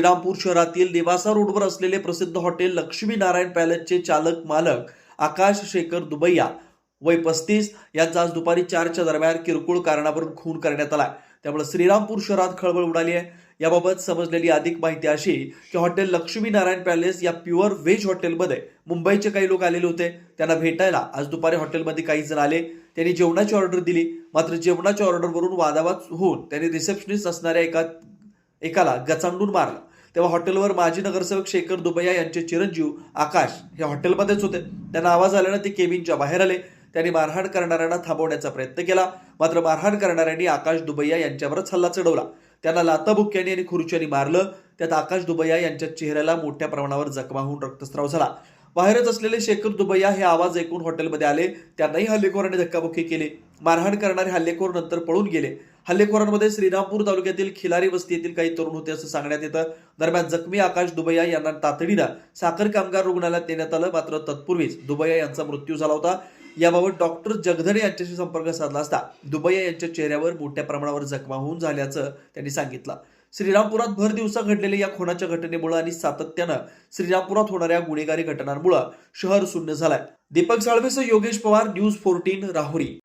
श्रीरामपूर शहरातील निवासा रोडवर असलेले प्रसिद्ध हॉटेल लक्ष्मी नारायण पॅलेसचे चालक मालक आकाश शेखर दुबैया वय 35 यांचा आज दुपारी 4च्या दरम्यान किरकोळ कारणावरून खून करण्यात आला। त्यामुळे श्रीरामपूर शहरात खळबळ उडाली आहे। याबाबत समजलेली अधिक माहिती अशी की हॉटेल लक्ष्मी नारायण पॅलेस या प्युअर व्हेज हॉटेलमध्ये मुंबईचे काही लोक आलेले होते। त्यांना भेटायला आज दुपारी हॉटेलमध्ये काही जण आले। त्यांनी जेवणाची ऑर्डर दिली, मात्र जेवणाच्या ऑर्डरवरून वादावाद होऊन त्यांनी रिसेप्शनिस्ट असणाऱ्या एकाला गचांडून मारलं। तेव्हा हॉटेलवर माजी नगरसेवक शेखर दुबैया यांचे चिरंजीव आकाश हे हॉटेलमध्येच होते। त्यांना आवाज आल्यानं ते केबिनच्या बाहेर आले। त्यांनी मारहाण करणाऱ्यांना थांबवण्याचा प्रयत्न केला, मात्र मारहाण करणाऱ्यांनी आकाश दुबैया यांच्यावरच हल्ला चढवला। त्यांना लाथाबुक्क्यांनी आणि खुर्च्यांनी मारलं। त्यात आकाश दुबैया यांच्या चेहऱ्याला मोठ्या प्रमाणावर जखमा होऊन रक्तस्राव झाला। बाहेरच असलेले शेखर दुबैया हे आवाज ऐकून हॉटेलमध्ये आले। त्यांनाही हल्लेखोरांनी धक्काबुक्की केली। मारहाण करणारे हल्लेखोर नंतर पळून गेले। हल्लेखोरांमध्ये श्रीरामपूर तालुक्यातील खिलारी वस्ती येथील काही तरुण होते असं सांगण्यात येतं। दरम्यान जखमी आकाश दुबैया यांना तातडीनं साखर कामगार रुग्णालयात नेण्यात आलं, मात्र तत्पूर्वीच दुबैया यांचा मृत्यू झाला होता। याबाबत डॉक्टर जगधरे यांच्याशी संपर्क साधला असता दुबैया यांच्या चेहऱ्यावर मोठ्या प्रमाणावर जखमा होऊन झाल्याचं त्यांनी सांगितलं। श्रीरामपुरात भर दिवसा घडलेल्या या खुनाच्या घटनेमुळे आणि सातत्यानं श्रीरामपुरात होणाऱ्या गुन्हेगारी घटनांमुळे शहर सुन्न झालंय। दीपक साळवेसह योगेश पवार, न्यूज 14 राहुरी।